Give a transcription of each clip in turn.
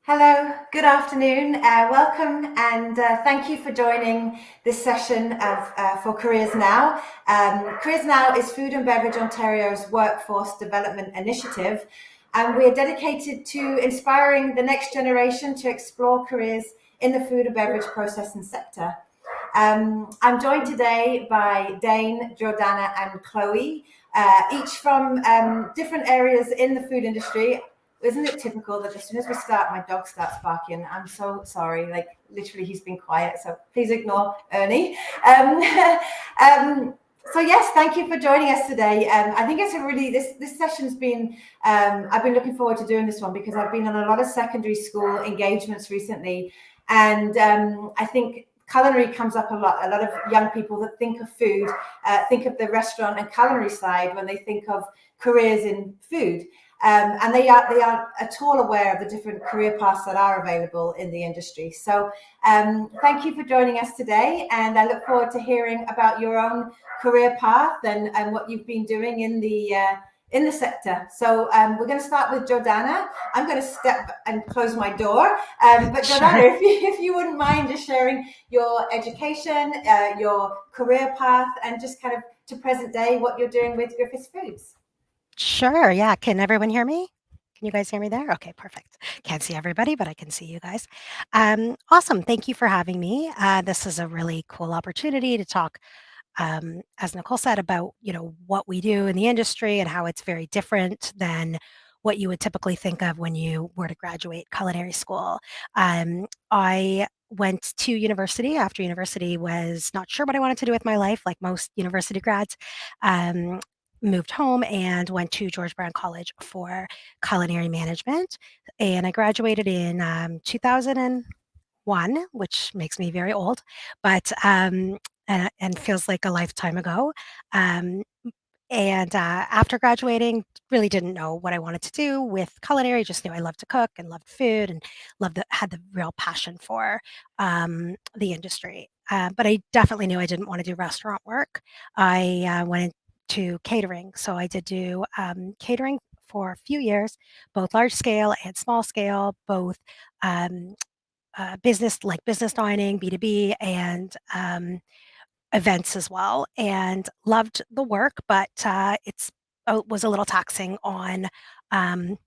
Hello, good afternoon, welcome, and thank you for joining this session for Careers Now. Careers Now is Food and Beverage Ontario's workforce development initiative, and we are dedicated to inspiring the next generation to explore careers in the food and beverage processing sector. I'm joined today by Dane, Jordana, and Chloe, each from different areas in the food industry. Isn't it typical that as soon as we start, my dog starts barking? I'm so sorry. Like literally, he's been quiet, so please ignore Ernie. Um, so yes, thank you for joining us today. I think it's a really this session's been. I've been looking forward to doing this one because I've been on a lot of secondary school engagements recently, and I think culinary comes up a lot. A lot of young people that think of food think of the restaurant and culinary side when they think of careers in food. And they are at all aware of the different career paths that are available in the industry. So thank you for joining us today, and I look forward to hearing about your own career path and what you've been doing in the sector. So we're going to start with Jordana. I'm going to step and close my door, but Jordana, if you wouldn't mind just sharing your education, your career path, and just kind of to present day what you're doing with Griffiths Foods. Sure, yeah. Can everyone hear me? Can you guys hear me there? Okay, perfect. Can't see everybody, but I can see you guys. Awesome. Thank you for having me. This is a really cool opportunity to talk, as Nicole said, about what we do in the industry and how it's very different than what you would typically think of when you were to graduate culinary school. I went to university after university, was not sure what I wanted to do with my life, like most university grads. Um, Moved home and went to George Brown College for culinary management. And I graduated in 2001, which makes me very old, but and feels like a lifetime ago. Um, and after graduating, really didn't know what I wanted to do with culinary. Just knew I loved to cook and loved food and had the real passion for the industry. But I definitely knew I didn't want to do restaurant work. I went into catering, so I did do catering for a few years, both large scale and small scale, both um, business dining, B2B, and events as well, and loved the work, but it was a little taxing um,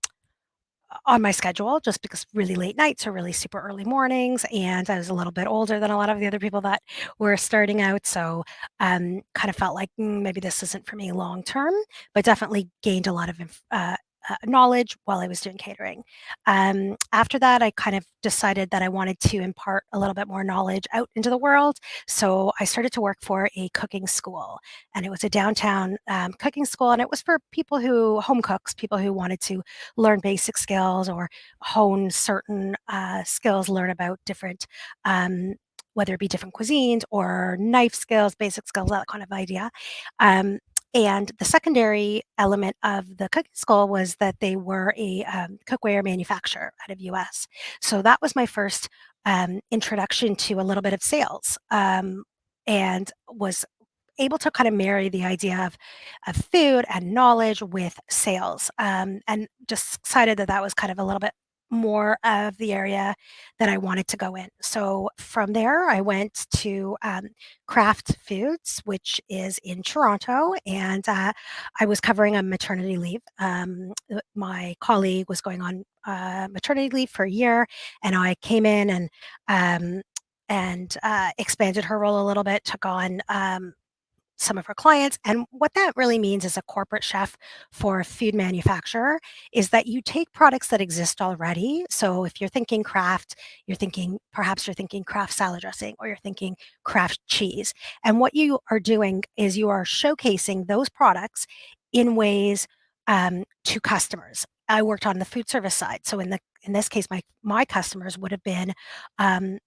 on my schedule just because really late nights or really super early mornings, and I was a little bit older than a lot of the other people that were starting out, so kind of felt like maybe this isn't for me long term, but definitely gained a lot of knowledge while I was doing catering. After that, I kind of decided that I wanted to impart a little bit more knowledge out into the world. So I started to work for a cooking school, and it was a downtown cooking school. And it was for people home cooks, people who wanted to learn basic skills or hone certain skills, learn about different. Whether it be different cuisines or knife skills, basic skills, that kind of idea. Um, and the secondary element of the cooking school was that they were a cookware manufacturer out of US. So that was my first introduction to a little bit of sales, and was able to kind of marry the idea of food and knowledge with sales, and just decided that that was kind of a little bit more of the area that I wanted to go in. So from there, I went to Craft Foods, which is in Toronto, and I was covering a maternity leave. My colleague was going on maternity leave for a year, and I came in um, and expanded her role a little bit, took on some of her clients. And what that really means as a corporate chef for a food manufacturer is that you take products that exist already. So if you're thinking craft, perhaps you're thinking craft salad dressing, or you're thinking craft cheese. And what you are doing is you are showcasing those products in ways to customers. I worked on the food service side. So in this case, my customers would have been um,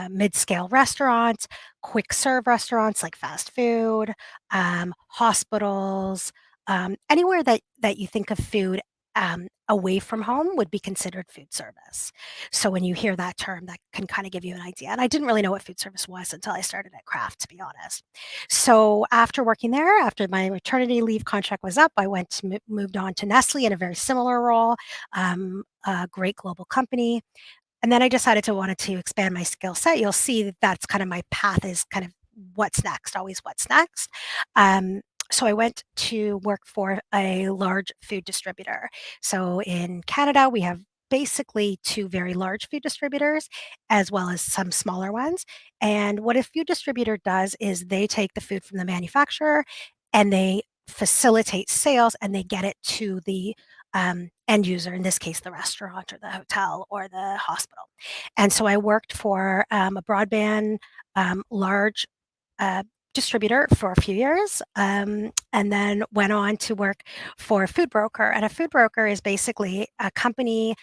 mid-scale restaurants, quick serve restaurants like fast food, hospitals, anywhere that you think of food away from home would be considered food service. So when you hear that term, that can kind of give you an idea. And I didn't really know what food service was until I started at Kraft, to be honest. So after working there, after my maternity leave contract was up, I moved on to Nestle in a very similar role, a great global company. And then I decided to wanted to expand my skill set. You'll see that that's kind of my path is kind of what's next, always what's next. Um, so I went to work for a large food distributor. So in Canada, we have basically two very large food distributors as well as some smaller ones. And what a food distributor does is they take the food from the manufacturer and they facilitate sales and they get it to the end user, in this case, the restaurant or the hotel or the hospital. And so I worked for a broadband large distributor for a few years, and then went on to work for a food broker. And a food broker is basically a company.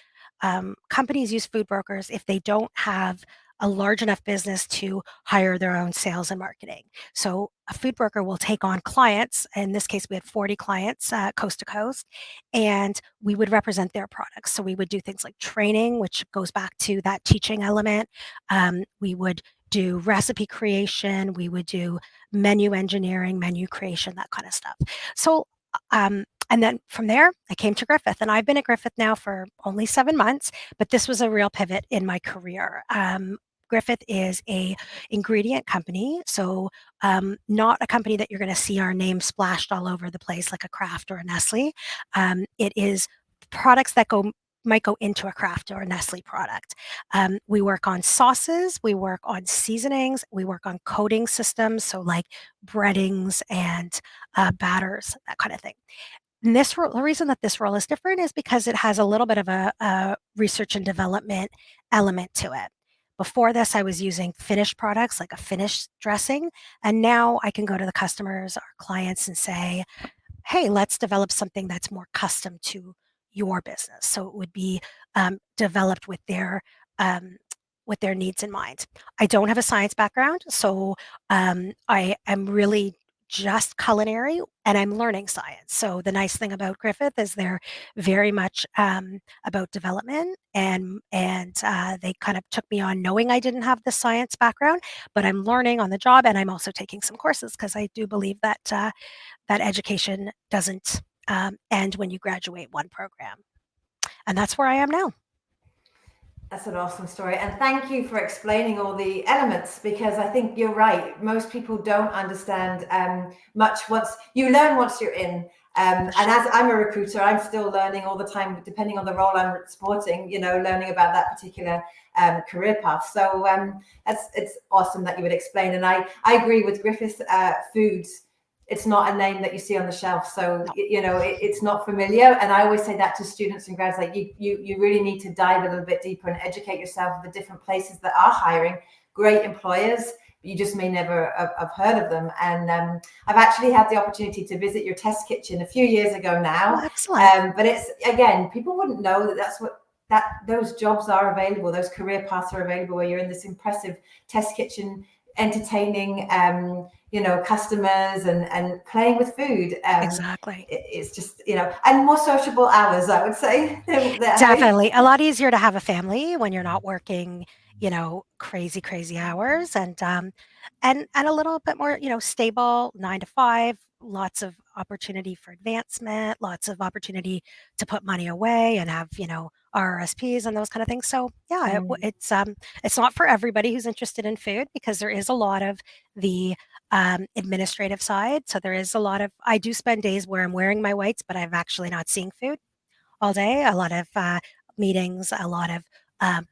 Companies use food brokers if they don't have a large enough business to hire their own sales and marketing. So a food broker will take on clients. In this case, we had 40 clients coast to coast, and we would represent their products. So we would do things like training, which goes back to that teaching element. We would do recipe creation. We would do menu engineering, menu creation, that kind of stuff. So, and then from there, I came to Griffith, and I've been at Griffith now for only 7 months, but this was a real pivot in my career. Griffith is a ingredient company, so not a company that you're going to see our name splashed all over the place like a Kraft or a Nestle. It is products that might go into a Kraft or a Nestle product. We work on sauces, we work on seasonings, we work on coating systems, so like breadings and batters, that kind of thing. And the reason that this role is different is because it has a little bit of a research and development element to it. Before this, I was using finished products like a finished dressing, and now I can go to the customers, our clients, and say, hey, let's develop something that's more custom to your business. So it would be developed with their needs in mind. I don't have a science background, so I am really just culinary and I'm learning science. So the nice thing about Griffith is they're very much about development, and they kind of took me on knowing I didn't have the science background, but I'm learning on the job, and I'm also taking some courses because I do believe that that education doesn't end when you graduate one program. And that's where I am now. That's an awesome story. And thank you for explaining all the elements, because I think you're right. Most people don't understand much once you learn once you're in. And as I'm a recruiter, I'm still learning all the time, depending on the role I'm sporting, learning about that particular career path. So it's awesome that you would explain. And I agree with Griffiths Foods. It's not a name that you see on the shelf. So, it's not familiar. And I always say that to students and grads, like you really need to dive a little bit deeper and educate yourself of the different places that are hiring great employers. You just may never have heard of them. And I've actually had the opportunity to visit your test kitchen a few years ago now. Oh, excellent. But it's, again, people wouldn't know that those jobs are available. Those career paths are available where you're in this impressive test kitchen, entertaining, customers and playing with food. Exactly. It's just, and more sociable hours, I would say. Definitely. A lot easier to have a family when you're not working, crazy hours, and a little bit more, stable 9 to 5, lots of opportunity for advancement, lots of opportunity to put money away and have, RRSPs and those kind of things. So yeah, it's not for everybody who's interested in food, because there is a lot of the administrative side. So there is a lot of, I do spend days where I'm wearing my whites, but I'm actually not seeing food all day, a lot of meetings, a lot of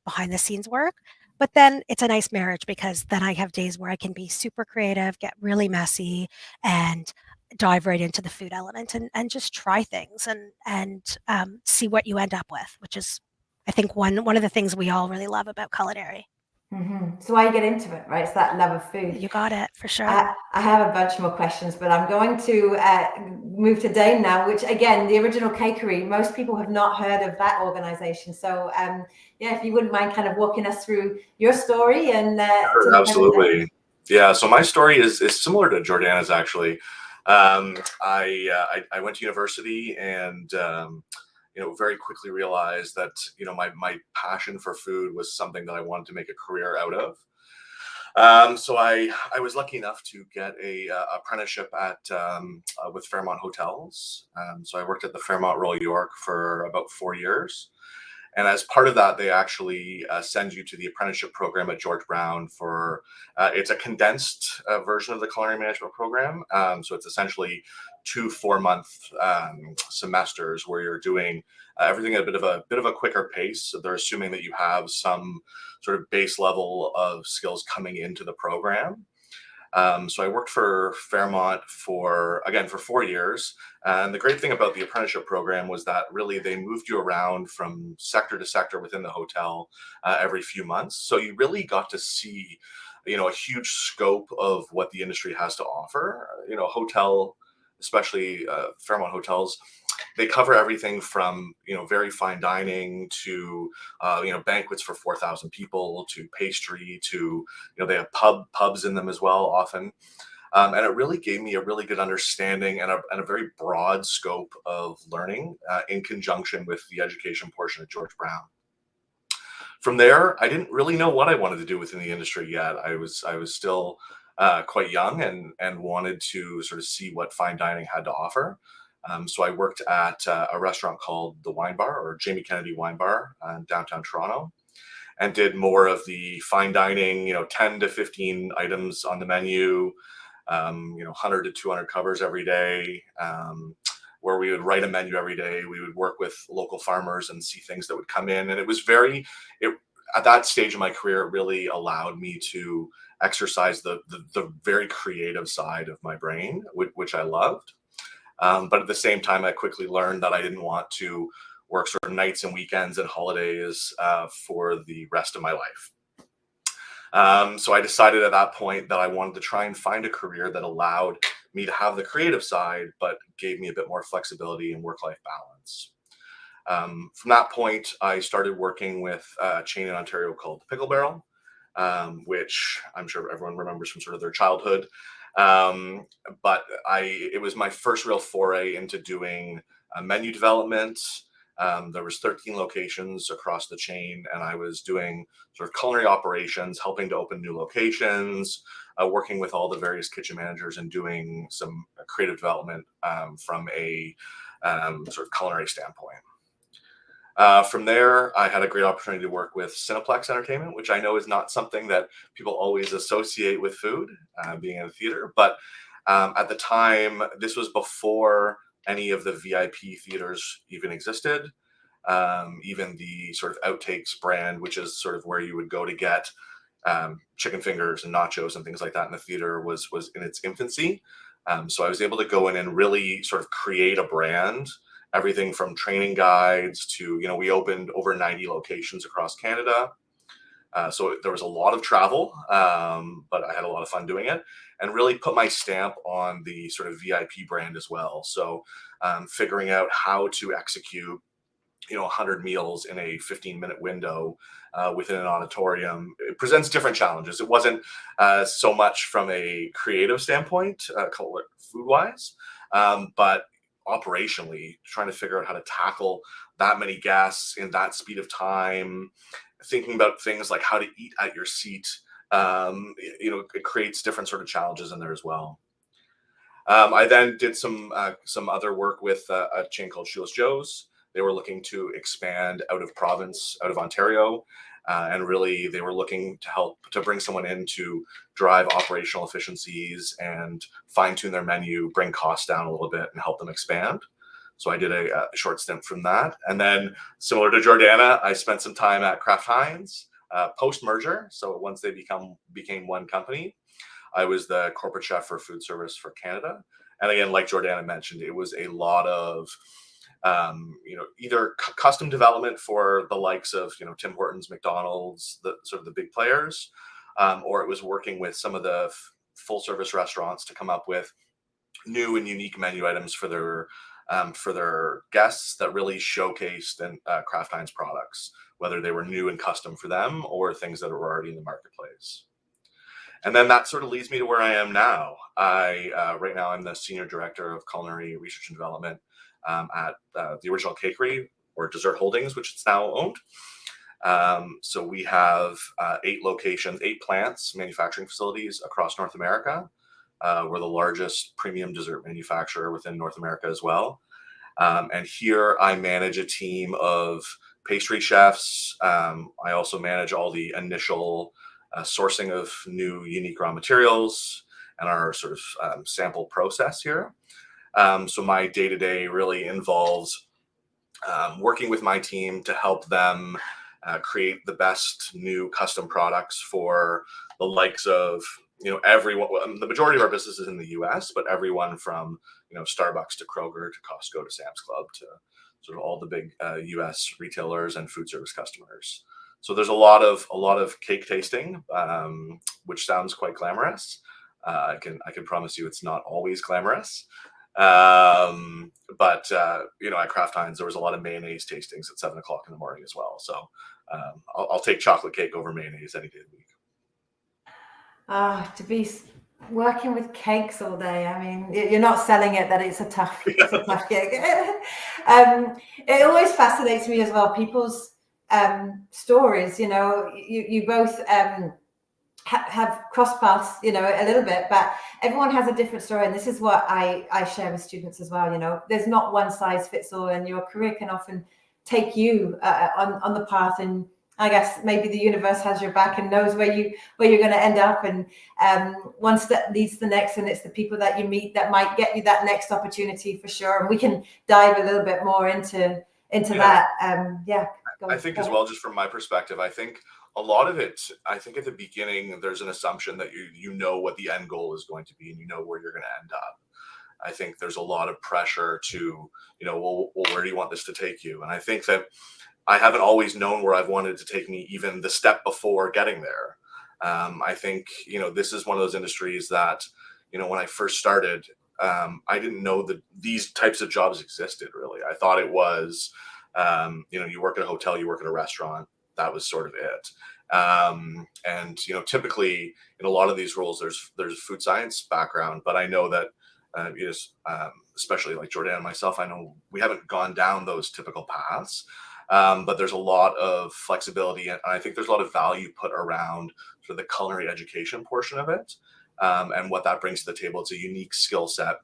behind the scenes work. But then it's a nice marriage, because then I have days where I can be super creative, get really messy, and dive right into the food element and just try things and see what you end up with, which is, I think, one of the things we all really love about culinary. Mm-hmm. So why you get into it, right? It's that love of food. You got it, for sure. I have a bunch more questions, but I'm going to move to Dane now, which, again, the original Cakerie, most people have not heard of that organization. So if you wouldn't mind kind of walking us through your story and Sure, absolutely. Yeah, so my story is similar to Jordana's, actually. I went to university and very quickly realized that, my passion for food was something that I wanted to make a career out of. So I was lucky enough to get a apprenticeship at with Fairmont Hotels. So I worked at the Fairmont Royal York for about 4 years. And as part of that, they actually send you to the apprenticeship program at George Brown for, it's a condensed version of the culinary management program. So it's essentially 2 4-month semesters where you're doing everything at a bit of a quicker pace. So they're assuming that you have some sort of base level of skills coming into the program. So I worked for Fairmont for 4 years. And the great thing about the apprenticeship program was that really they moved you around from sector to sector within the hotel every few months. So you really got to see, a huge scope of what the industry has to offer. Hotel, especially Fairmont hotels, they cover everything from very fine dining to banquets for 4,000 people to pastry to they have pubs in them as well often, and it really gave me a really good understanding and a very broad scope of learning in conjunction with the education portion at George Brown. From there, I didn't really know what I wanted to do within the industry yet. I was still quite young and wanted to sort of see what fine dining had to offer. So I worked at a restaurant called the Wine Bar, or Jamie Kennedy Wine Bar, in downtown Toronto, and did more of the fine dining, 10 to 15 items on the menu, 100 to 200 covers every day, where we would write a menu every day. We would work with local farmers and see things that would come in. And it was at that stage of my career, it really allowed me to exercise the very creative side of my brain, which I loved. But at the same time, I quickly learned that I didn't want to work sort of nights and weekends and holidays for the rest of my life. So I decided at that point that I wanted to try and find a career that allowed me to have the creative side, but gave me a bit more flexibility and work-life balance. From that point, I started working with a chain in Ontario called Pickle Barrel, which I'm sure everyone remembers from sort of their childhood. But it was my first real foray into doing menu development. There was 13 locations across the chain, and I was doing sort of culinary operations, helping to open new locations, working with all the various kitchen managers and doing some creative development from a sort of culinary standpoint. From there, I had a great opportunity to work with Cineplex Entertainment, which I know is not something that people always associate with food, being in a theater. But at the time, this was before any of the VIP theaters even existed. Even the sort of Outtakes brand, which is sort of where you would go to get chicken fingers and nachos and things like that in the theater, was in its infancy. So I was able to go in and really sort of create a brand. Everything from training guides to, we opened over 90 locations across Canada. So there was a lot of travel, but I had a lot of fun doing it and really put my stamp on the sort of VIP brand as well. So figuring out how to execute, 100 meals in a 15-minute window within an auditorium, it presents different challenges. It wasn't so much from a creative standpoint, food-wise, but operationally trying to figure out how to tackle that many guests in that speed of time, thinking about things like how to eat at your seat. It creates different sort of challenges in there as well. I then did some other work with a chain called Shoeless Joe's. They were looking to expand out of province, out of Ontario. And really, they were looking to bring someone in to drive operational efficiencies and fine tune their menu, bring costs down a little bit, and help them expand. So I did a short stint from that. And then, similar to Jordana, I spent some time at Kraft Heinz post-merger. So once they became one company, I was the corporate chef for food service for Canada. And again, like Jordana mentioned, it was a lot of either custom development for the likes of, Tim Hortons, McDonald's, the sort of the big players, or it was working with some of the full service restaurants to come up with new and unique menu items for their guests that really showcased Kraft Heinz products, whether they were new and custom for them or things that were already in the marketplace. And then that sort of leads me to where I am now. Right now I'm the Senior Director of Culinary Research and Development at the original Cakerie, or Dessert Holdings, which it's now owned. So we have 8 locations, 8 plants, manufacturing facilities across North America. We're the largest premium dessert manufacturer within North America as well. And here I manage a team of pastry chefs. I also manage all the initial sourcing of new unique raw materials and our sort of sample process here. So my day-to-day really involves working with my team to help them create the best new custom products for the likes of, everyone. The majority of our business is in the US, but everyone from, Starbucks to Kroger to Costco to Sam's Club to sort of all the big US retailers and food service customers. So there's a lot of cake tasting, which sounds quite glamorous. I can promise you it's not always glamorous. But at Kraft Heinz, there was a lot of mayonnaise tastings at 7 o'clock in the morning as well. So I'll take chocolate cake over mayonnaise any day of the week. To be working with cakes all day. I mean, you're not selling it that it's a tough gig. It always fascinates me as well, people's stories. You both have cross paths, a little bit, but everyone has a different story. And this is what I share with students as well. There's not one size fits all, and your career can often take you on the path. And I guess maybe the universe has your back and knows where you're going to end up. And one step leads to the next, and it's the people that you meet that might get you that next opportunity for sure. And we can dive a little bit more into that. I think as well, just from my perspective, I think a lot of it, I think at the beginning, there's an assumption that you know what the end goal is going to be and you know where you're going to end up. I think there's a lot of pressure to, well, where do you want this to take you? And I think that I haven't always known where I've wanted to take me even the step before getting there. I think, this is one of those industries that, when I first started, I didn't know that these types of jobs existed really. I thought it was, you work at a hotel, you work at a restaurant. That was sort of it. And typically in a lot of these roles, there's food science background, but I know that especially like Jordana and myself, I know we haven't gone down those typical paths. But there's a lot of flexibility, and I think there's a lot of value put around sort of the culinary education portion of it, and what that brings to the table. It's a unique skill set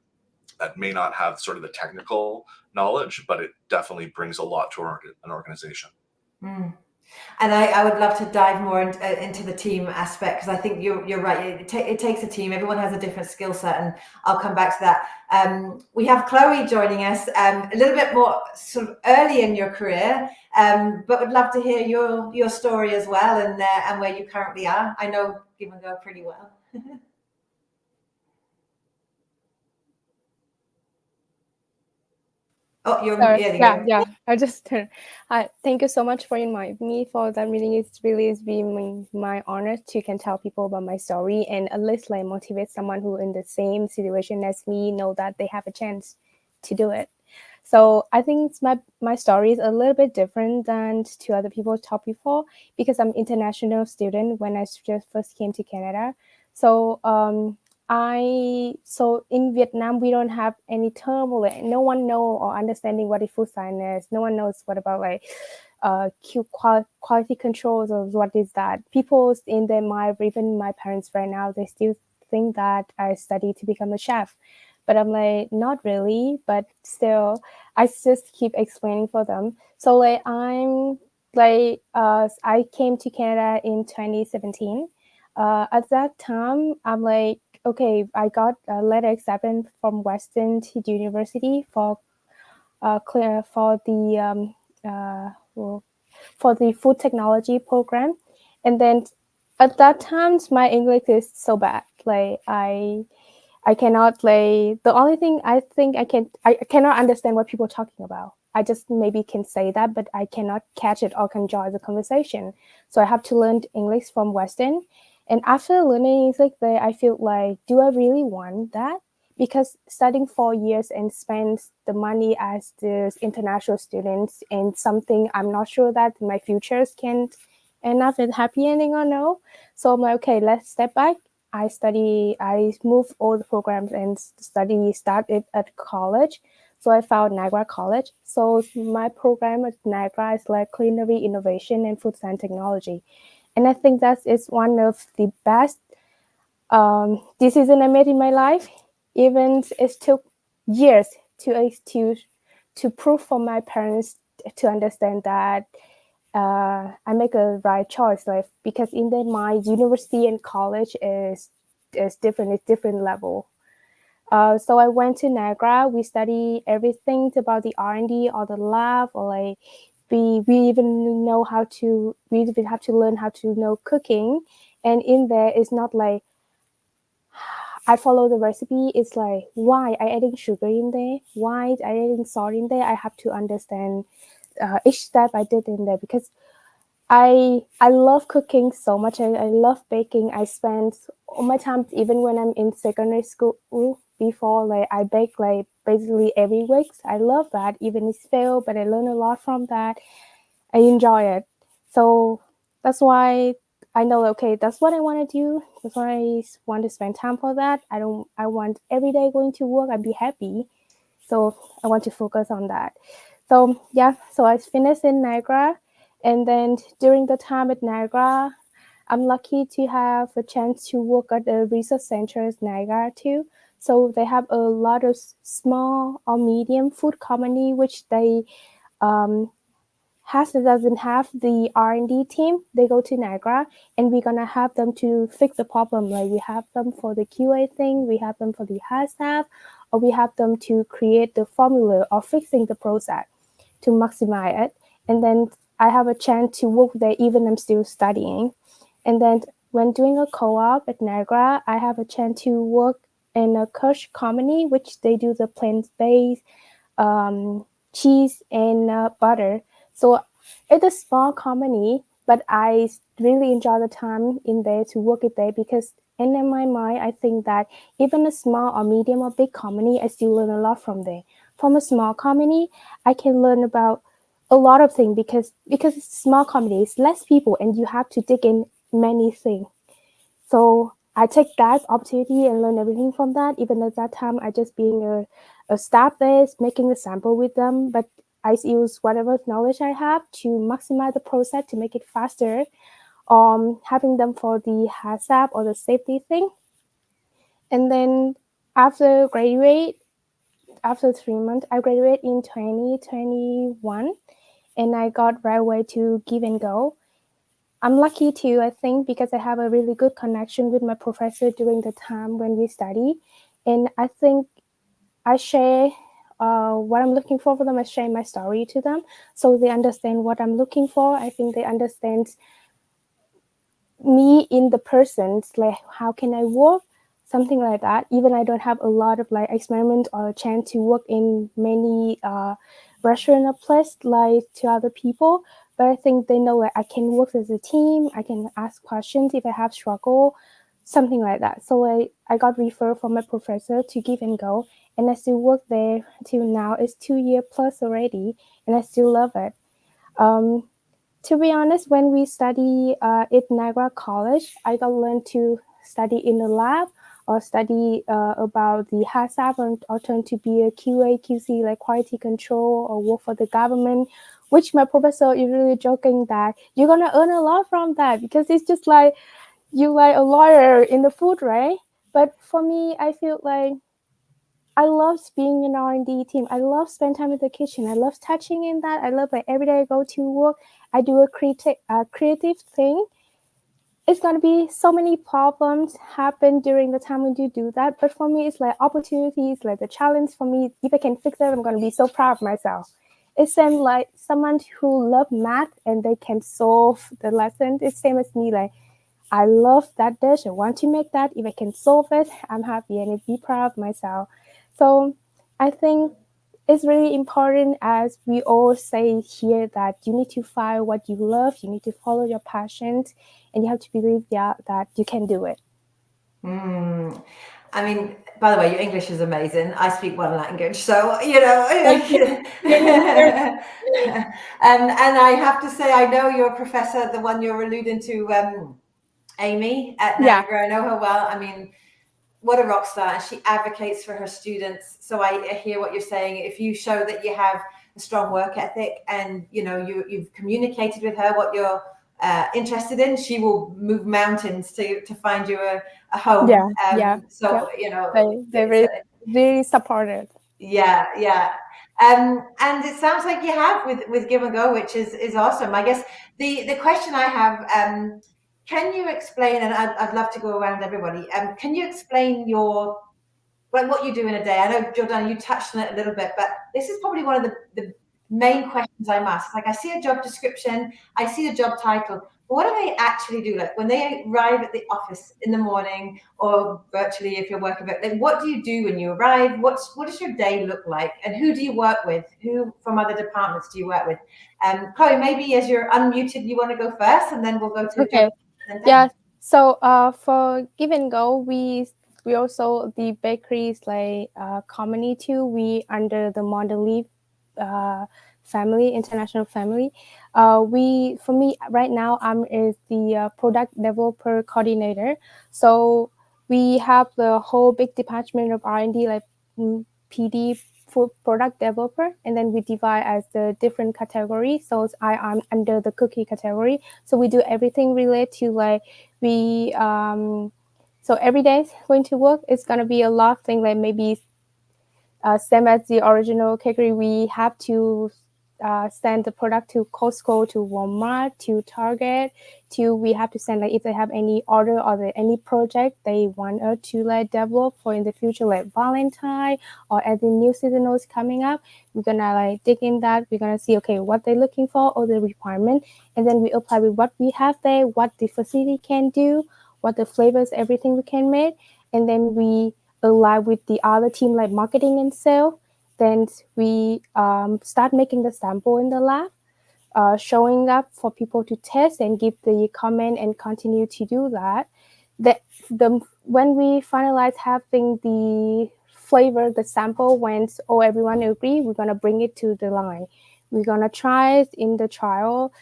that may not have sort of the technical knowledge, but it definitely brings a lot to an organization. Mm. And I would love to dive more into the team aspect, because I think you're right. It takes a team. Everyone has a different skill set, and I'll come back to that. We have Chloe joining us a little bit more sort of early in your career, but would love to hear your story as well, and where you currently are. I know Give and Go pretty well. Oh, you're yeah. I just thank you so much for inviting me for that meeting. It's been my honor to can tell people about my story and at least like motivate someone who in the same situation as me know that they have a chance to do it. So I think my story is a little bit different than to other people talked before, because I'm international student when I just first came to Canada. So so in Vietnam, we don't have any term, or like, no one know or understanding what is food science is. No one knows what about like quality controls, or what is that. People in their mind, even my parents right now, they still think that I study to become a chef. But I'm like, not really, but still, I just keep explaining for them. So like I'm like, I came to Canada in 2017. At that time, I'm like, okay, I got a letter acceptance from Western University for the food technology program, and then at that time my English is so bad. Like I cannot like, the only thing I think I cannot understand what people are talking about. I just maybe can say that, but I cannot catch it or can join the conversation. So I have to learn English from Western. And after learning English there, I feel like, do I really want that? Because studying 4 years and spend the money as the international students and something I'm not sure that my futures can end up with happy ending or no. So I'm like, okay, let's step back. I move all the programs and started at college. So I found Niagara College. So my program at Niagara is like culinary innovation and food science technology. And I think that is one of the best decision I made in my life. Even it took years to prove for my parents to understand that I make a right choice. Like, because in their mind, university and college is different. It's different level. So I went to Niagara. We study everything about the R&D or the lab, or like we even know we even have to learn how to know cooking. And in there, it's not like I follow the recipe. It's like, why I adding sugar in there? Why I adding salt in there? I have to understand each step I did in there, because I love cooking so much. I love baking. I spend all my time, even when I'm in secondary school, before, like I bake like basically every week. I love that, even if it's fail, but I learn a lot from that. I enjoy it. So that's why I know, okay, that's what I want to do. That's why I want to spend time for that. I want every day going to work, I'd be happy. So I want to focus on that. So yeah, so I finished in Niagara. And then during the time at Niagara, I'm lucky to have a chance to work at the research center at Niagara too. So they have a lot of small or medium food company, which they doesn't have the R&D team. They go to Niagara, and we're gonna have them to fix the problem. Like, we have them for the QA thing, we have them for the staff, or we have them to create the formula or fixing the process to maximize it. And then I have a chance to work there even I'm still studying. And then when doing a co-op at Niagara, I have a chance to work in a Kush company, which they do the plant-based cheese and butter. So it's a small company, but I really enjoy the time in there to work it there, because in my mind, I think that even a small or medium or big company, I still learn a lot from there. From a small company, I can learn about a lot of things, because it's a small company, it's less people, and you have to dig in many things. So I take that opportunity and learn everything from that. Even at that time, I just being a staff there, making a sample with them, but I use whatever knowledge I have to maximize the process to make it faster. Having them for the HACCP or the safety thing. And then after 3 months, I graduated in 2021, and I got right away to Give and Go. I'm lucky too, I think, because I have a really good connection with my professor during the time when we study. And I think I share what I'm looking for them. I share my story to them, so they understand what I'm looking for. I think they understand me in the persons, like how can I work, something like that. Even I don't have a lot of like experiment or a chance to work in many restaurant or place like to other people, but I think they know that I can work as a team. I can ask questions if I have struggle, something like that. So I got referred from my professor to Give and Go, and I still work there till now. It's 2 years plus already, and I still love it. To be honest, when we study at Niagara College, I got learned to study in the lab or study about the HACCP, or turn to be a QA, QC, like quality control, or work for the government, which my professor is really joking that you're going to earn a lot from that, because it's just like you like a lawyer in the food, right? But for me, I feel like I love being in R&D team. I love spend time in the kitchen. I love touching in that. I love like every day I go to work, I do a creative thing. It's gonna be so many problems happen during the time when you do that. But for me, it's like opportunities, like the challenge for me. If I can fix it, I'm gonna be so proud of myself. It's same like someone who love math and they can solve the lesson. It's same as me. Like, I love that dish. I want to make that. If I can solve it, I'm happy and be proud of myself. So I think it's really important, as we all say here, that you need to find what you love, you need to follow your passions, and you have to believe that you can do it. I mean, by the way, your English is amazing. I speak one language, so you know. And I have to say, I know your professor, the one you're alluding to, Amy at Niagara. I know her well. I mean, what a rock star, and she advocates for her students. So I hear what you're saying. If you show that you have a strong work ethic, and you've communicated with her what you're interested in, she will move mountains to find you a home. So they're very supportive. Yeah. And it sounds like you have with Give and Go, which is awesome. I guess the question I have, can you explain, and I'd love to go around everybody, can you explain what you do in a day? I know, Jordana, you touched on it a little bit, but this is probably one of the main questions I'm asked. Like, I see a job description, I see a job title, but what do they actually do? Like, when they arrive at the office in the morning, or virtually if you're working, like, what do you do when you arrive? What does your day look like? And who do you work with? Who from other departments do you work with? Chloe, maybe as you're unmuted, you want to go first, and then we'll go to okay. Yeah. So for Give and Go, we also, the bakeries like company too. We under the Mondelez family, international family. For me right now, I'm is the product developer coordinator. So we have the whole big department of R&D, like PD, food product developer, and then we divide as the different categories. So I am under the cookie category. So we do everything related to like so every day going to work, it's gonna be a lot of things, like maybe same as the original Cakerie, we have to send the product to Costco, to Walmart, to Target, we have to send, like, if they have any order or any project they want us to like develop for in the future, like Valentine or as the new seasonals coming up, we're gonna like dig in that. We're gonna see, okay, what they're looking for, all the requirement, and then we apply with what we have there, what the facility can do, what the flavors, everything we can make, and then we align with the other team like marketing and sales. Then we start making the sample in the lab, showing up for people to test and give the comment and continue to do that. When we finalize having the flavor, the sample, when everyone agree, we're gonna bring it to the line. We're gonna try it in the trial.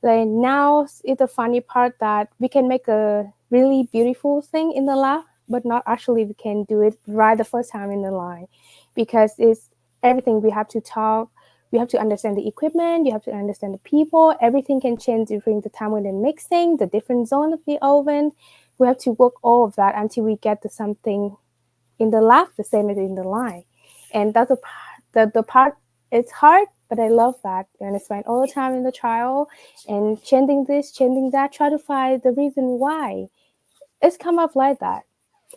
Like now, it's the funny part that we can make a really beautiful thing in the lab, but not actually we can do it right the first time in the line, because it's everything. We have to talk, we have to understand the equipment, you have to understand the people, everything can change during the time when they're mixing, the different zone of the oven. We have to work all of that until we get to something in the lab the same as in the line. And that's the part, it's hard, but I love that. And I spend all the time in the trial and changing this, changing that, try to find the reason why it's come up like that.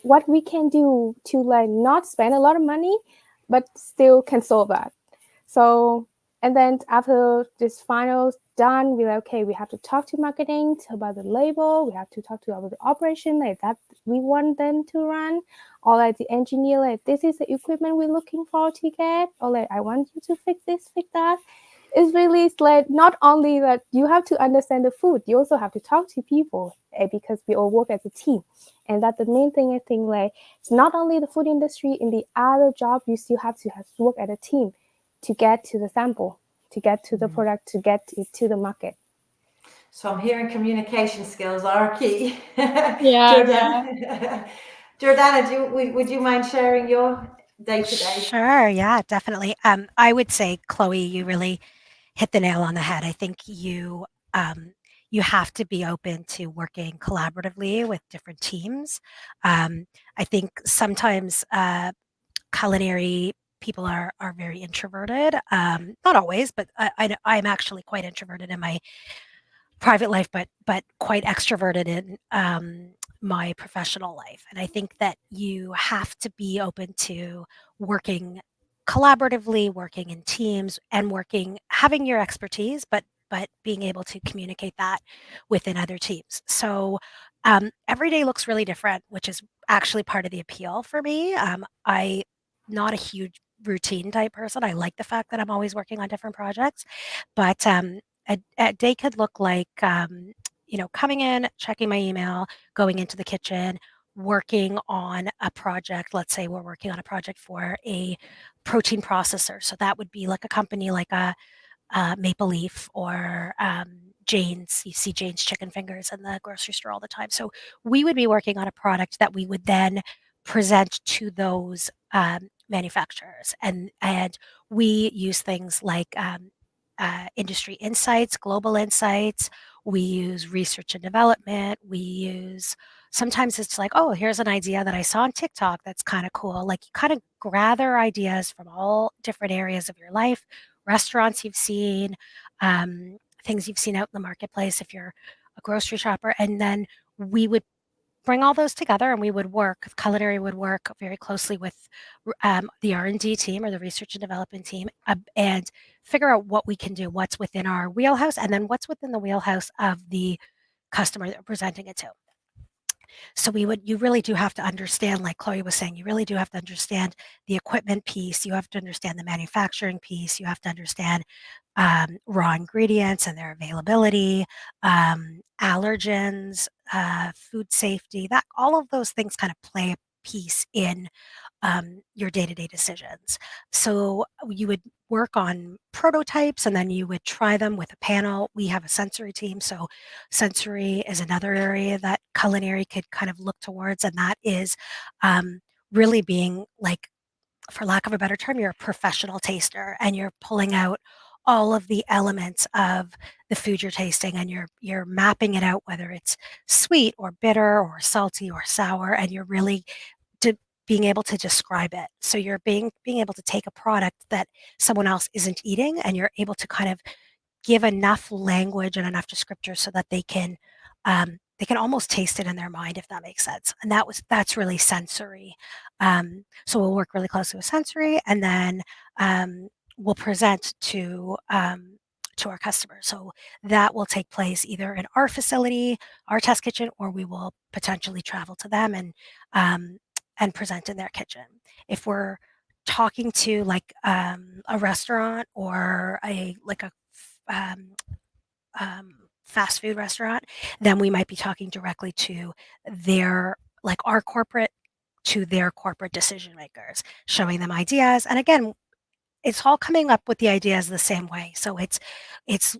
What we can do to like not spend a lot of money, but still can solve that. So, and then after this final done, we're like, okay, we have to talk to marketing about the label. We have to talk to about the operation, like that we want them to run, or like the engineer, like this is the equipment we're looking for to get, or like I want you to fix this, fix that. It's really like not only that you have to understand the food, you also have to talk to people, because we all work as a team. And that's the main thing. I think like it's not only the food industry, in the other job you still have to work as a team to get to the sample, to get to the product, to get it to the market. So I'm hearing communication skills are key. Yeah. Jordana, would you mind sharing your day-to-day? Sure, yeah, definitely. I would say, Chloe, you really hit the nail on the head. I think you have to be open to working collaboratively with different teams. I think sometimes culinary people are very introverted. Not always, but I'm actually quite introverted in my private life, but quite extroverted in my professional life. And I think that you have to be open to working collaboratively, working in teams, and having your expertise, but being able to communicate that within other teams. So every day looks really different, which is actually part of the appeal for me. I not a huge routine type person. I like the fact that I'm always working on different projects, but a day could look like, coming in, checking my email, going into the kitchen, working on a project. Let's say we're working on a project for a protein processor. So that would be like a company like a Maple Leaf or Jane's. You see Jane's chicken fingers in the grocery store all the time. So we would be working on a product that we would then present to those manufacturers. And we use things like industry insights, global insights. We use research and development. We use, sometimes it's like, oh, here's an idea that I saw on TikTok that's kind of cool. Like you kind of gather ideas from all different areas of your life, restaurants you've seen, things you've seen out in the marketplace if you're a grocery shopper. And then we would bring all those together, and we would work, culinary would work very closely with the R&D team, or the research and development team, and figure out what we can do, what's within our wheelhouse, and then what's within the wheelhouse of the customer that we're presenting it to. So you really do have to understand, like Chloe was saying, you really do have to understand the equipment piece, you have to understand the manufacturing piece, you have to understand raw ingredients and their availability, allergens, food safety, that all of those things kind of play a piece in your day-to-day decisions. So you would work on prototypes, and then you would try them with a panel. We have a sensory team, so sensory is another area that culinary could kind of look towards, and that is really being, like, for lack of a better term, you're a professional taster, and you're pulling out all of the elements of the food you're tasting, and you're mapping it out, whether it's sweet or bitter or salty or sour, and you're really being able to describe it. So you're being able to take a product that someone else isn't eating, and you're able to kind of give enough language and enough descriptors so that they can almost taste it in their mind, if that makes sense. And that's really sensory. So we'll work really closely with sensory, and then we'll present to our customers. So that will take place either in our facility, our test kitchen, or we will potentially travel to them and present in their kitchen. If we're talking to like a restaurant or a fast food restaurant, then we might be talking directly to our corporate decision makers, showing them ideas. And again, it's all coming up with the ideas the same way. So it's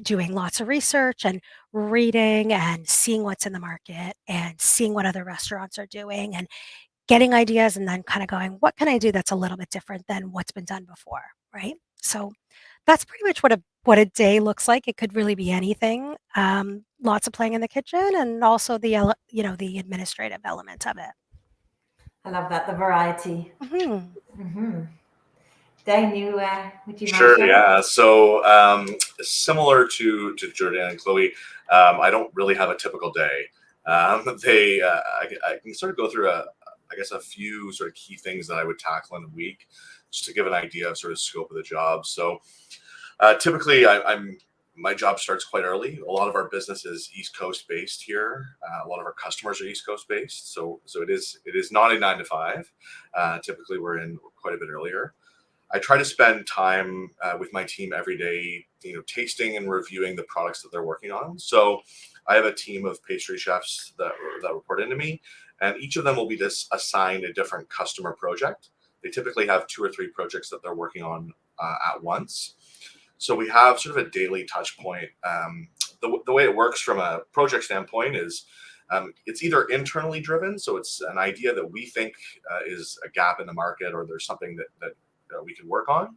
doing lots of research and reading and seeing what's in the market and seeing what other restaurants are doing and getting ideas, and then kind of going, what can I do that's a little bit different than what's been done before, right? So that's pretty much what a day looks like. It could really be anything. Lots of playing in the kitchen, and also the administrative element of it. I love that, the variety. Mm-hmm. Mm-hmm. Dane, would you mind Sure, sharing? yeah. So similar to Jordana and Chloe, I don't really have a typical day. I can sort of go through a few sort of key things that I would tackle in a week, just to give an idea of sort of scope of the job. So typically, my job starts quite early. A lot of our business is East Coast based here. A lot of our customers are East Coast based, so it is not a 9 to 5. Typically, we're in quite a bit earlier. I try to spend time with my team every day, tasting and reviewing the products that they're working on. So I have a team of pastry chefs that report into me, and each of them will be assigned a different customer project. They typically have 2 or 3 projects that they're working on at once. So we have sort of a daily touch point. The way it works from a project standpoint is it's either internally driven, so it's an idea that we think is a gap in the market, or there's something that we can work on,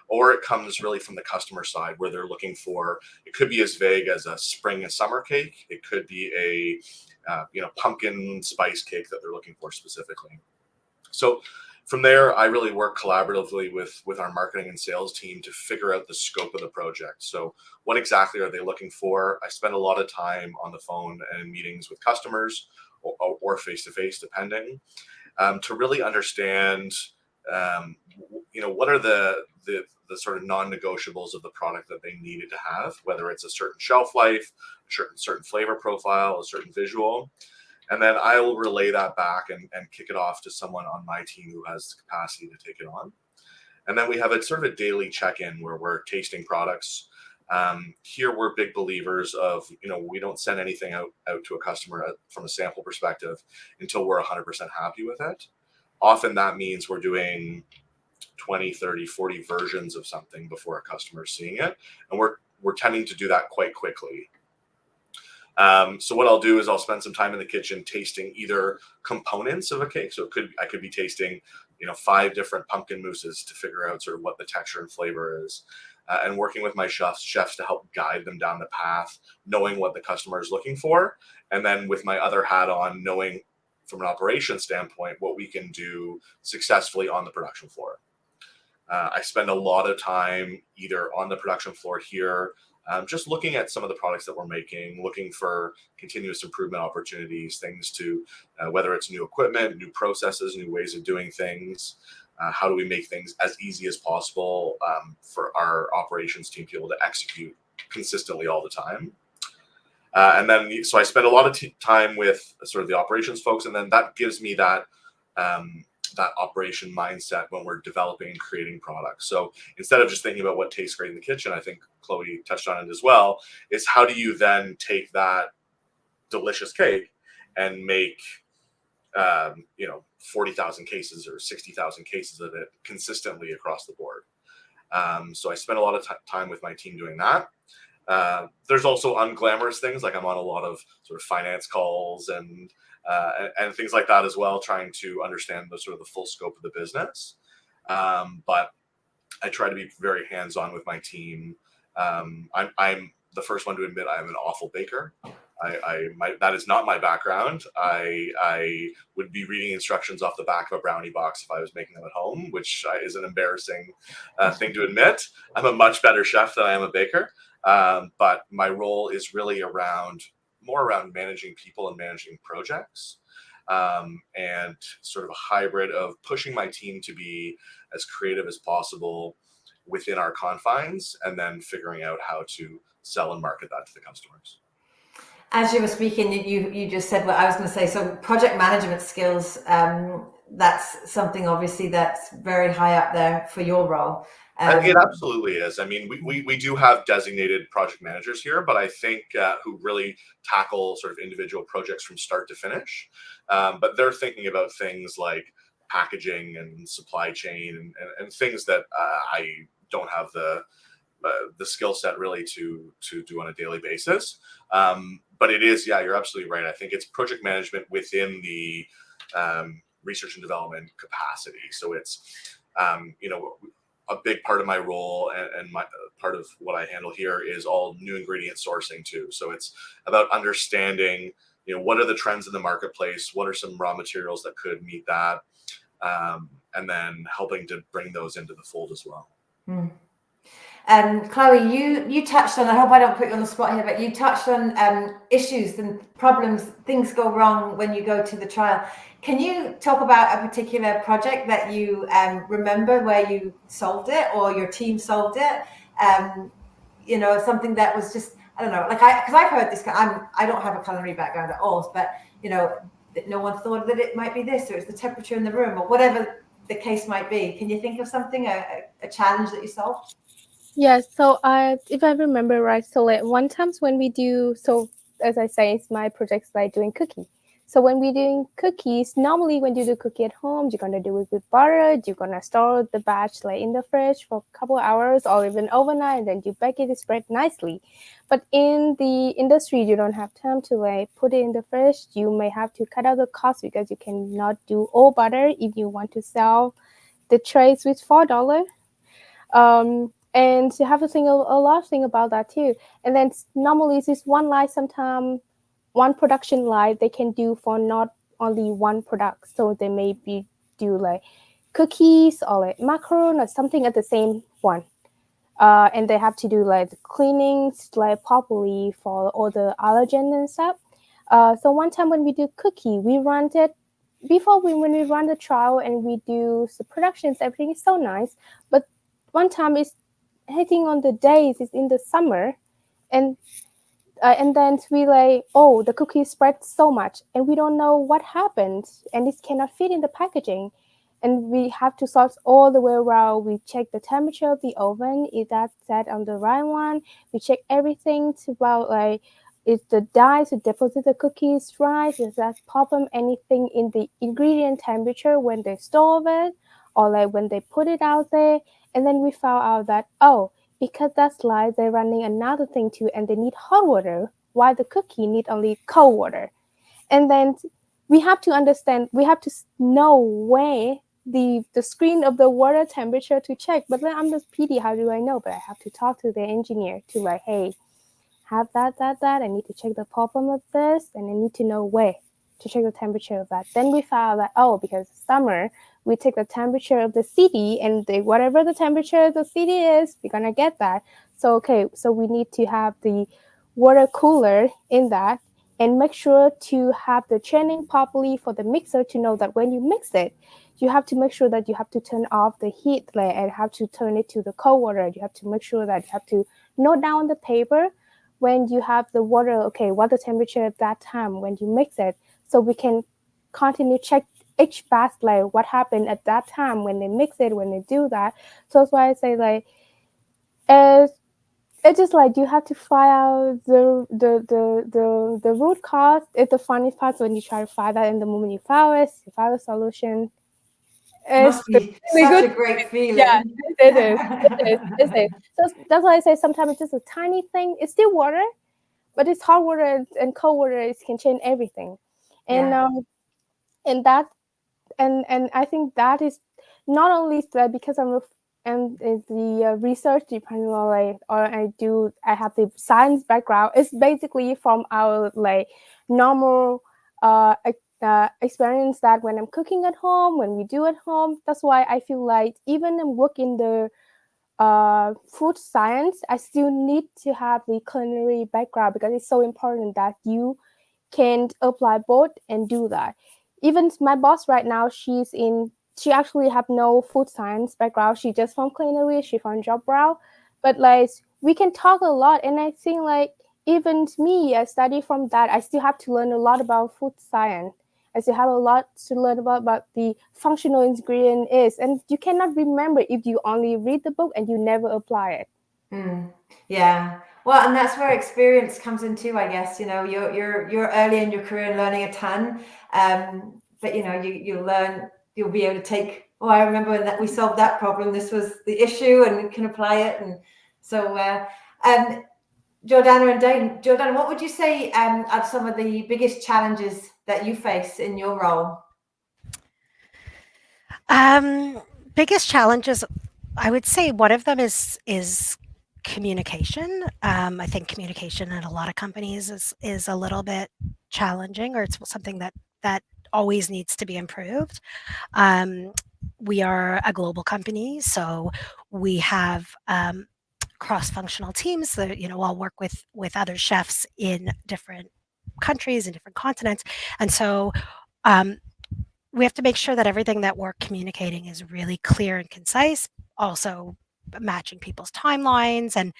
or it comes really from the customer side, where they're looking for, it could be as vague as a spring and summer cake. It could be a pumpkin spice cake that they're looking for specifically. So from there, I really work collaboratively with our marketing and sales team to figure out the scope of the project. So what exactly are they looking for? I spend a lot of time on the phone and in meetings with customers, or face-to-face, depending, to really understand what are the sort of non-negotiables of the product that they needed to have, whether it's a certain shelf life, certain flavor profile, a certain visual. And then I will relay that back and kick it off to someone on my team who has the capacity to take it on. And then we have a sort of a daily check-in where we're tasting products. Here we're big believers of, we don't send anything out to a customer from a sample perspective until we're 100% happy with it. Often that means we're doing 20, 30, 40 versions of something before a customer is seeing it. And we're tending to do that quite quickly. So what I'll do is I'll spend some time in the kitchen tasting either components of a cake. So I could be tasting, 5 different pumpkin mousses to figure out sort of what the texture and flavor is, and working with my chefs to help guide them down the path, knowing what the customer is looking for, and then with my other hat on, knowing from an operations standpoint what we can do successfully on the production floor. I spend a lot of time either on the production floor here, just looking at some of the products that we're making, looking for continuous improvement opportunities, things to, whether it's new equipment, new processes, new ways of doing things. How do we make things as easy as possible for our operations team to be able to execute consistently all the time? And then, so I spend a lot of time with sort of the operations folks, and then that gives me that operation mindset when we're developing and creating products. So instead of just thinking about what tastes great in the kitchen, I think Chloe touched on it as well, is how do you then take that delicious cake and make 40,000 cases or 60,000 cases of it consistently across the board. So I spend a lot of time with my team doing that. There's also unglamorous things, like I'm on a lot of sort of finance calls and things like that as well, trying to understand the sort of the full scope of the business. But I try to be very hands-on with my team. I'm the first one to admit I'm an awful baker. That is not my background. I would be reading instructions off the back of a brownie box if I was making them at home, which is an embarrassing thing to admit. I'm a much better chef than I am a baker. But my role is really more around managing people and managing projects, and sort of a hybrid of pushing my team to be as creative as possible within our confines, and then figuring out how to sell and market that to the customers. As you were speaking, you just said what I was going to say. So project management skills, that's something obviously that's very high up there for your role. It absolutely is. I mean, we do have designated project managers here, but I think who really tackle sort of individual projects from start to finish. But they're thinking about things like packaging and supply chain and things that I don't have the skill set really to do on a daily basis. But it is, yeah, you're absolutely right. I think it's project management within the research and development capacity. So it's, a big part of my role and my part of what I handle here is all new ingredient sourcing too. So it's about understanding, what are the trends in the marketplace? What are some raw materials that could meet that? And then helping to bring those into the fold as well. Mm. Chloe, you touched on, I hope I don't put you on the spot here, but you touched on issues and problems, things go wrong when you go to the trial. Can you talk about a particular project that you remember where you solved it or your team solved it? Something that was just, I don't know, because I've heard this, I don't have a culinary background at all, but, that no one thought that it might be this, or it's the temperature in the room, or whatever the case might be. Can you think of something, a challenge that you solved? Yeah, so if I remember right, so like one times when we do, so as I say, it's my project's like doing cookie. So when we're doing cookies, normally when you do cookie at home, you're gonna do it with butter. You're gonna store the batch like in the fridge for a couple of hours or even overnight, and then you bake it, spread nicely. But in the industry, you don't have time to like put it in the fridge. You may have to cut out the cost because you cannot do all butter if you want to sell the trays with $4. And you have to think a lot of things about that too. And then normally this one line, sometimes one production line they can do for not only one product. So they maybe do like cookies or like macaron or something at the same one. And they have to do like the cleanings like properly for all the allergen and stuff. So one time when we do cookie, we run it when we run the trial and we do the productions, everything is so nice. But one time it's hitting on the days, it's in the summer, and then we like, the cookie spread so much and we don't know what happened and it cannot fit in the packaging, and we have to sort all the way around. We check the temperature of the oven, is that set on the right one. We check everything about like, is the dye to deposit the cookies right, is that problem anything in the ingredient temperature when they store it or like when they put it out there. And then we found out that, because that's like they're running another thing too, and they need hot water why the cookie need only cold water. And then we have to understand, we have to know where the screen of the water temperature to check. But then I'm just PD, how do I know? But I have to talk to the engineer to like, hey, have that. I need to check the problem of this, and I need to know where to check the temperature of that. Then we found that, oh, because summer, we take the temperature of the city, and whatever the temperature of the city is, we're going to get that. So, okay, so we need to have the water cooler in that, and make sure to have the training properly for the mixer to know that when you mix it, you have to make sure that you have to turn off the heat and have to turn it to the cold water. You have to make sure that you have to note down the paper when you have the water, okay, what the temperature at that time when you mix it, so we can continue check each batch, like what happened at that time when they mix it, when they do that. So that's why I say like, it's just like you have to find out the root cause. It's the funny part when you try to find that, in the moment you found a solution. It's Must be really such good. a great feeling. Yeah, it is. It is. So that's why I say sometimes it's just a tiny thing. It's still water, but it's hot water and cold water. It can change everything, and Yeah. and that and I think that is not only that because and the research department, or I have the science background. It's basically from our like normal experience that when I'm cooking at home, when we do at home. That's why I feel like even I work in the food science, I still need to have the culinary background, because it's so important that you can apply both and do that. Even my boss right now, she actually have no food science background. She just from culinary, she from job brow. But like we can talk a lot, and I think like even me, I study from that. I still have to learn a lot about food science. I still have a lot to learn about the functional ingredient is, and you cannot remember if you only read the book and you never apply it. Yeah. Well, and that's where experience comes in too, I guess. You know, you're early in your career and learning a ton. But you know, you learn, you'll be able to take, oh, I remember when that we solved that problem, this was the issue, and you can apply it. And so Jordana and Dane, Jordana, what would you say are some of the biggest challenges that you face in your role? Biggest challenges, I would say one of them is communication. I think communication in a lot of companies is a little bit challenging, or it's something that always needs to be improved. We are a global company, so we have cross-functional teams that all work with other chefs in different countries and different continents, and so we have to make sure that everything that we're communicating is really clear and concise, also matching people's timelines, and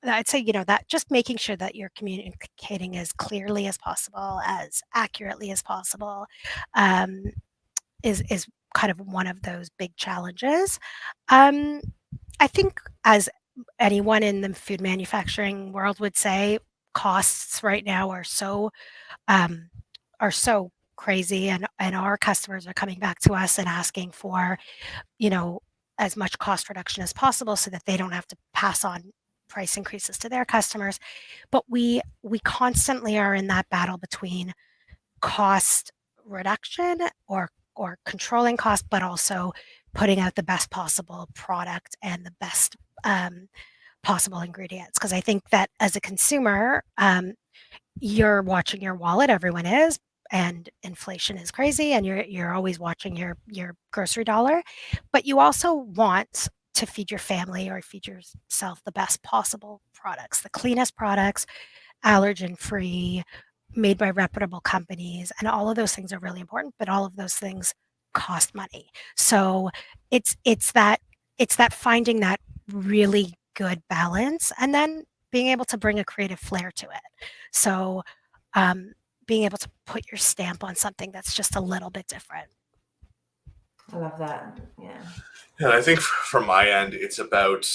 I'd say that just making sure that you're communicating as clearly as possible, as accurately as possible, is kind of one of those big challenges. I think, as anyone in the food manufacturing world would say, costs right now um, are so crazy, and our customers are coming back to us and asking for as much cost reduction as possible so that they don't have to pass on price increases to their customers. But we constantly are in that battle between cost reduction or controlling cost, but also putting out the best possible product and the best possible ingredients. Because I think that as a consumer, you're watching your wallet. Everyone is, and inflation is crazy, and you're always watching your grocery dollar. But you also want to feed your family or feed yourself the best possible products, the cleanest products, allergen free, made by reputable companies, and all of those things are really important, but all of those things cost money. So it's that finding that really good balance, and then being able to bring a creative flair to it. So being able to put your stamp on something that's just a little bit different. I love that. Yeah. And I think from my end, it's about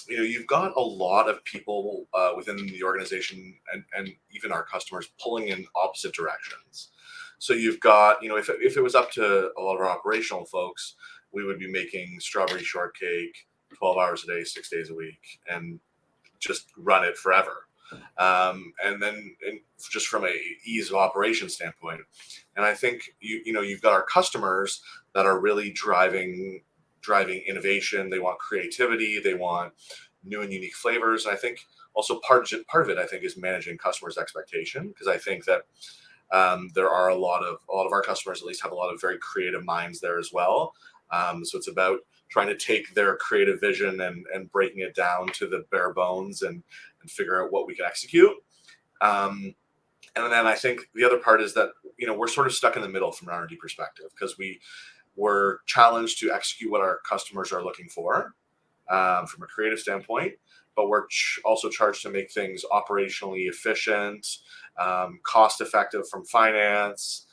you've got a lot of people within the organization and even our customers pulling in opposite directions. So you've got, if it was up to a lot of our operational folks, we would be making strawberry shortcake 12 hours a day, 6 days a week, and just run it forever. And then just from a ease of operation standpoint. And I think you've got our customers that are really driving innovation. They want creativity. They want new and unique flavors. And I think also part of it, I think, is managing customers' expectation, because I think that there are a lot of our customers at least have a lot of very creative minds there as well. So it's about trying to take their creative vision and breaking it down to the bare bones and figure out what we can execute. And then I think the other part is that we're sort of stuck in the middle from an R&D perspective, because we're challenged to execute what our customers are looking for from a creative standpoint, but we're also charged to make things operationally efficient, cost effective from finance,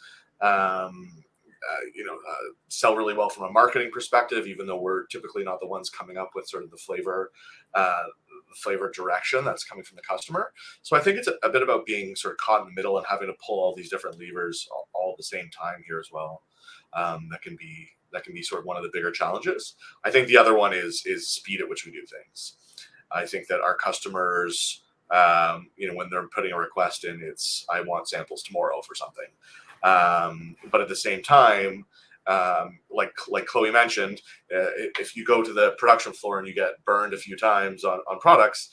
sell really well from a marketing perspective, even though we're typically not the ones coming up with sort of the flavor direction that's coming from the customer. So I think it's a bit about being sort of caught in the middle and having to pull all these different levers all at the same time here as well. That can be sort of one of the bigger challenges. I think the other one is speed at which we do things. I think that our customers, when they're putting a request in, it's, I want samples tomorrow for something. But at the same time, like Chloe mentioned, if you go to the production floor and you get burned a few times on products,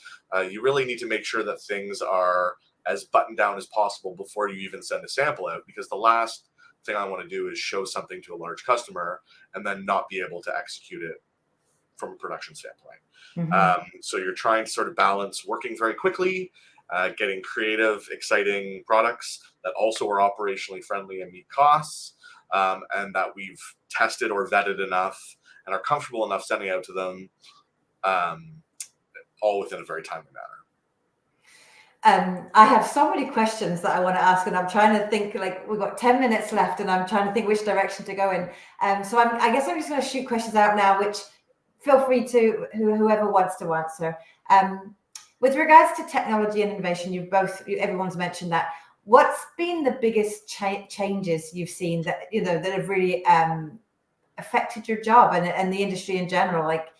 you really need to make sure that things are as buttoned down as possible before you even send a sample out, because the last thing I want to do is show something to a large customer and then not be able to execute it from a production standpoint. Mm-hmm. So you're trying to sort of balance working very quickly, getting creative, exciting products that also are operationally friendly and meet costs, and that we've tested or vetted enough and are comfortable enough sending out to them, all within a very timely manner. I have so many questions that I want to ask, and I'm trying to think, like, we've got 10 minutes left and I'm trying to think which direction to go in. So I guess I'm just going to shoot questions out now, which feel free to whoever wants to answer. With regards to technology and innovation, everyone's mentioned that. What's been the biggest changes you've seen that that have really affected your job and the industry in general? Like,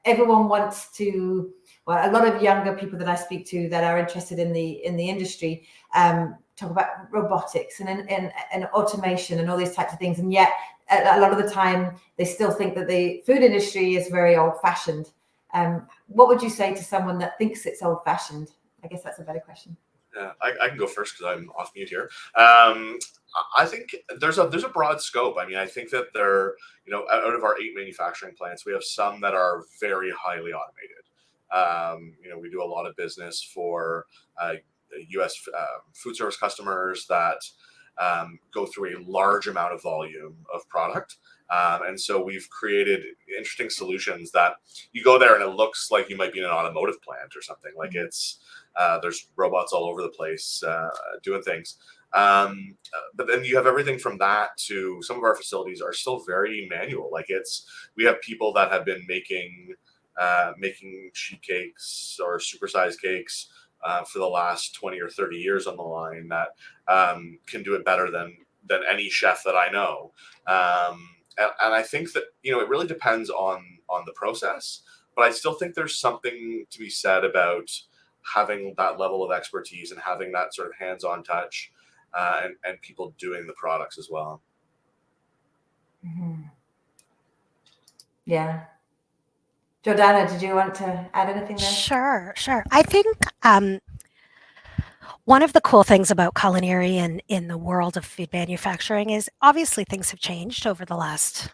everyone wants to. Well, a lot of younger people that I speak to that are interested in the industry talk about robotics and automation and all these types of things, and yet a lot of the time they still think that the food industry is very old-fashioned. What would you say to someone that thinks it's old-fashioned? I guess that's a better question. Yeah, I can go first because I'm off mute here. I think there's a broad scope. I mean, I think that there, out of our 8 manufacturing plants, we have some that are very highly automated. We do a lot of business for U.S. Food service customers that go through a large amount of volume of product. And so we've created interesting solutions that you go there and it looks like you might be in an automotive plant or something. Like there's robots all over the place doing things. But then you have everything from that to some of our facilities are still very manual. Like we have people that have been making sheet cakes or supersized cakes for the last 20 or 30 years on the line that can do it better than any chef that I know. And I think that, it really depends on the process, but I still think there's something to be said about having that level of expertise and having that sort of hands-on touch and people doing the products as well. Mm-hmm. Yeah. Jordana, did you want to add anything there? Sure. I think one of the cool things about culinary and in the world of food manufacturing is obviously things have changed over the last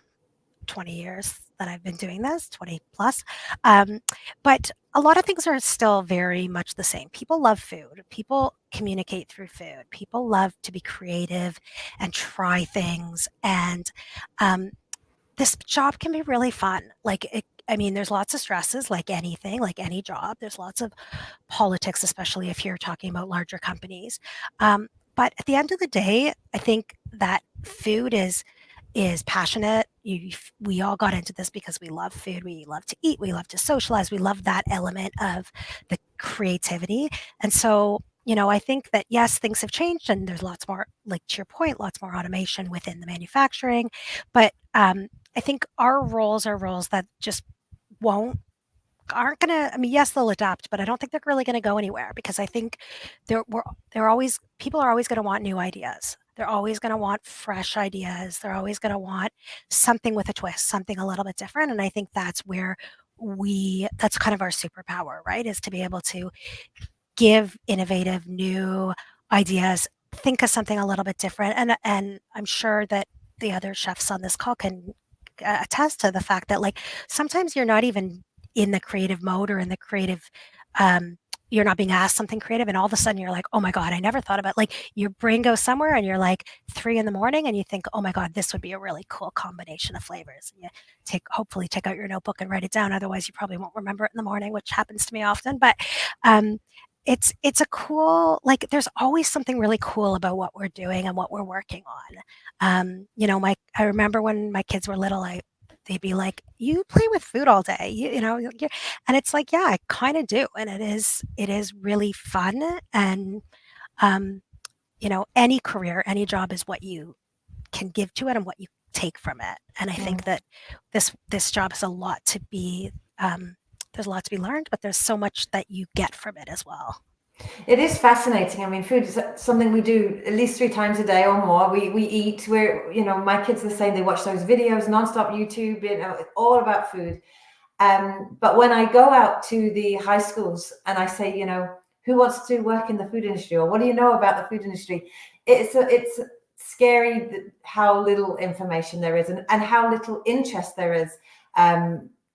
20 years that I've been doing this, 20 plus. But a lot of things are still very much the same. People love food. People communicate through food. People love to be creative and try things. And this job can be really fun. There's lots of stresses, like anything, like any job. There's lots of politics, especially if you're talking about larger companies. But at the end of the day, I think that food is passionate. We all got into this because we love food. We love to eat. We love to socialize. We love that element of the creativity. And so, I think that, yes, things have changed and there's lots more, like to your point, lots more automation within the manufacturing. But I think our roles are roles that just won't aren't going to, I mean, yes, they'll adapt, but I don't think they're really going to go anywhere, because I think people are always going to want new ideas. They're always going to want fresh ideas. They're always going to want something with a twist, something a little bit different. And I think that's where that's kind of our superpower, right? Is to be able to give innovative new ideas, think of something a little bit different. And I'm sure that the other chefs on this call can attest to the fact that, like, sometimes you're not even in the creative mode or in the creative, you're not being asked something creative, and all of a sudden you're like, oh my God, I never thought about, like, your brain goes somewhere and you're like 3 in the morning and you think, oh my God, this would be a really cool combination of flavors. And you hopefully take out your notebook and write it down. Otherwise you probably won't remember it in the morning, which happens to me often. But it's a cool, like, there's always something really cool about what we're doing and what we're working on. I remember when my kids were little, they'd be like, you play with food all day, and it's like, yeah, I kind of do. And it is really fun. And, any career, any job is what you can give to it and what you take from it. And I think that this job has a lot to be, there's a lot to be learned, but there's so much that you get from it as well. It is fascinating. I mean, food is something we do at least 3 times a day or more. We eat. My kids are the same. They watch those videos nonstop, YouTube. It's all about food. But when I go out to the high schools and I say, who wants to work in the food industry, or what do you know about the food industry? It's scary how little information there is, and how little interest there is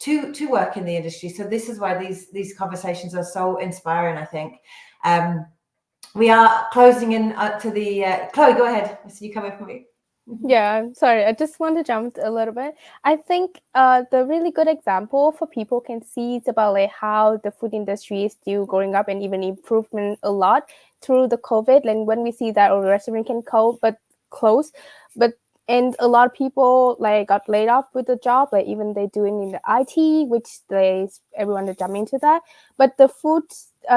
to work in the industry. So this is why these conversations are so inspiring, I think. We are closing in to the Chloe, go ahead. I see you coming for me. Yeah, sorry, I just want to jump a little bit. I think the really good example for people can see is about, like, how the food industry is still growing up and even improvement a lot through the COVID. And when we see that our restaurant can close, and a lot of people, like, got laid off with the job, like, even they doing in the IT, which everyone to jump into that. But the food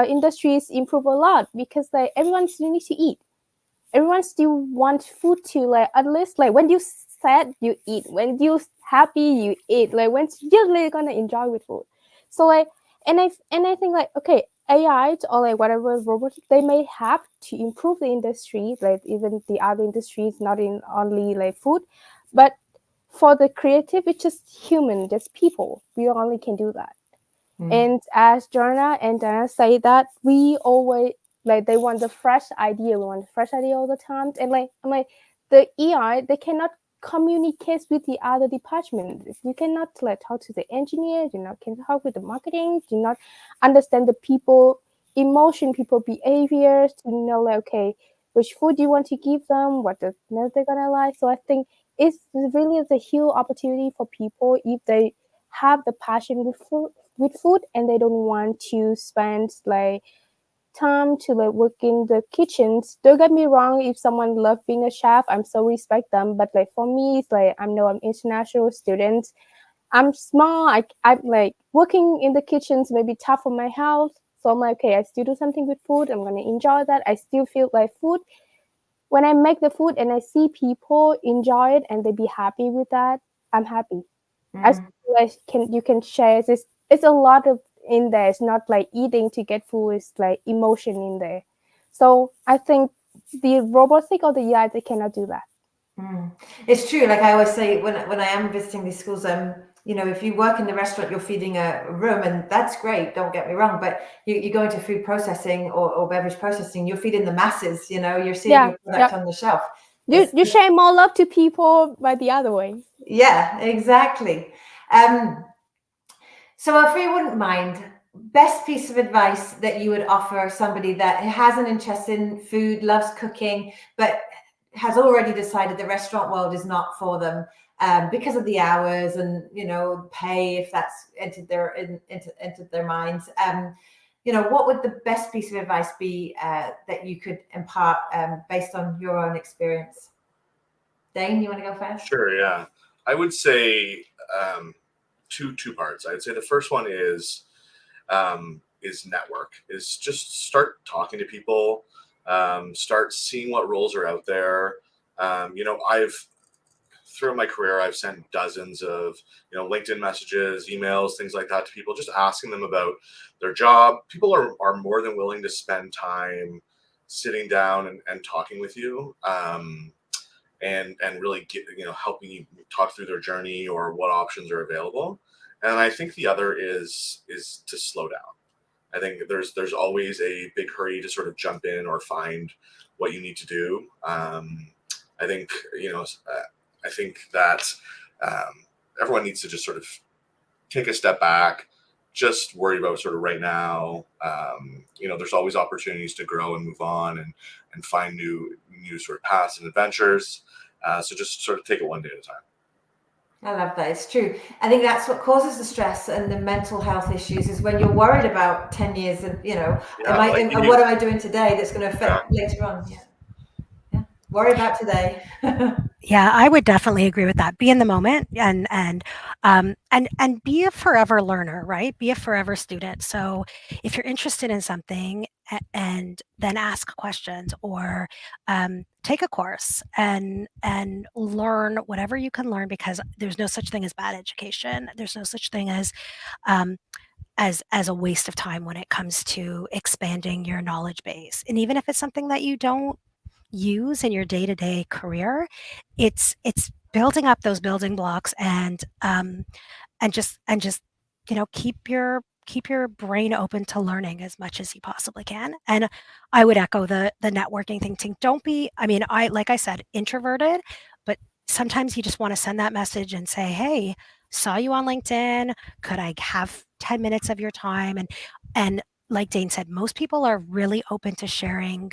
industries improve a lot because, like, everyone still needs to eat. Everyone still wants food to, like, at least, like, when you sad, you eat. When you happy, you eat. Like, when you're really gonna enjoy with food. So, like, and I think, like, okay, AI or, like, whatever robotics, they may have to improve the industry, like even the other industries, not in only, like, food, but for the creative, it's just human, just people. We only can do that. And as Jordana and Dana say that, we always, like, they want the fresh idea. We want the fresh idea all the time. And, like, I'm like, the AI, they cannot communicate with the other departments. You cannot, like, talk to the engineer. You can talk with the marketing. Do not understand the people emotion, people behaviors. Like, okay, which food do you want to give them? What they're gonna like. So I think it's really a huge opportunity for people if they have the passion with food and they don't want to spend, like, time to, like, work in the kitchens. Don't get me wrong, if someone loves being a chef, I'm so respect them. But, like, for me, it's like, I'm international student. I'm small. I'm like, working in the kitchens may be tough for my health. So I'm like, okay, I still do something with food. I'm gonna enjoy that. I still feel like food. When I make the food and I see people enjoy it and they be happy with that, I'm happy. I feel like you can share this. It's a lot of in there. It's not like eating to get food. It's like emotion in there. So I think the robotic or the AI, they cannot do that. It's true. Like I always say, when I am visiting these schools, if you work in the restaurant, you're feeding a room, and that's great. Don't get me wrong, but you go into food processing or beverage processing, you're feeding the masses. You're seeing your product on the shelf. You share more love to people by the other way. Yeah, exactly. So if you wouldn't mind, best piece of advice that you would offer somebody that has an interest in food, loves cooking, but has already decided the restaurant world is not for them because of the hours and pay, if that's entered their minds. What would the best piece of advice be that you could impart based on your own experience? Dane, you want to go first? Sure, yeah. I would say two parts. I'd say the first one is network, is just start talking to people, start seeing what roles are out there. I've throughout my career, I've sent dozens of, LinkedIn messages, emails, things like that to people, just asking them about their job. People are more than willing to spend time sitting down and talking with you, and really helping you talk through their journey or what options are available. And I think the other is to slow down. I think there's always a big hurry to sort of jump in or find what you need to do. I think I think that everyone needs to just sort of take a step back, just worry about sort of right now. There's always opportunities to grow and move on and find new sort of paths and adventures. So just sort of take it one day at a time. I love that. It's true. I think that's what causes the stress and the mental health issues, is when you're worried about 10 years and, what am I doing today that's going to affect later on? Yeah. Worry about today. Yeah, I would definitely agree with that. Be in the moment and be a forever learner, right? Be a forever student. So if you're interested in something, and then ask questions, or take a course and learn whatever you can learn, because there's no such thing as bad education. There's no such thing as a waste of time when it comes to expanding your knowledge base. And even if it's something that you don't use in your day-to-day career, it's building up those building blocks, and just keep your brain open to learning as much as you possibly can. And I would echo the networking thing. Don't be, like I said, introverted, but sometimes you just want to send that message and say, hey, saw you on LinkedIn, could I have 10 minutes of your time? And like Dane said, most people are really open to sharing,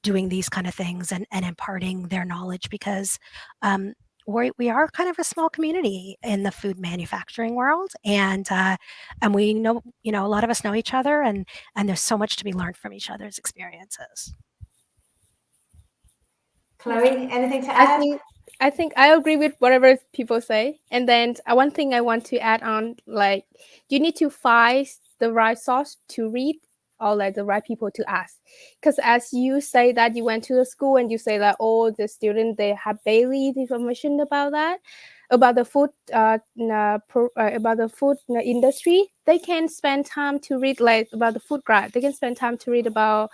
doing these kind of things and imparting their knowledge, because we are kind of a small community in the food manufacturing world, and we know, a lot of us know each other, and there's so much to be learned from each other's experiences. Chloe, anything to add? I think I agree with whatever people say. And then one thing I want to add on, like, you need to find the right source to read, or like the right people to ask. Because as you say that you went to the school and you say that all the students, they have daily information about that, about the food industry, they can spend time to read like about the food grad. They can spend time to read about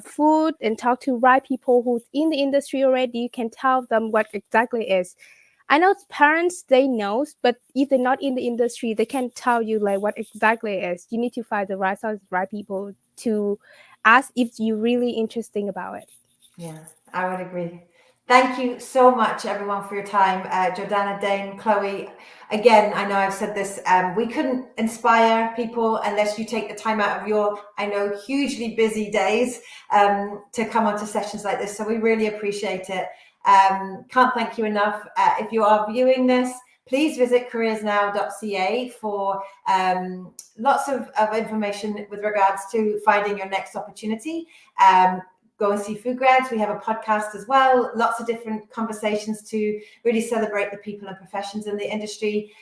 food and talk to right people who's in the industry already. You can tell them what exactly is. I know parents, they know, but if they're not in the industry, they can't tell you like what exactly it is. You need to find the right source, right people to ask if you're really interested about it. Yeah, I would agree. Thank you so much, everyone, for your time. Jordana, Dane, Chloe, again, I know I've said this, we couldn't inspire people unless you take the time out of your, I know, hugely busy days to come onto sessions like this. So we really appreciate it. Can't thank you enough. If you are viewing this, please visit CareersNOW.ca for lots of information with regards to finding your next opportunity. Go and see food grads. We have a podcast as well. Lots of different conversations to really celebrate the people and professions in the industry.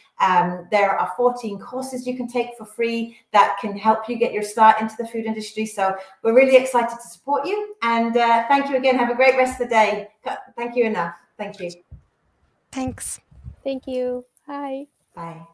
There are 14 courses you can take for free that can help you get your start into the food industry. So we're really excited to support you. And thank you again. Have a great rest of the day. Thank you enough. Thank you. Thanks. Thank you. Bye. Bye.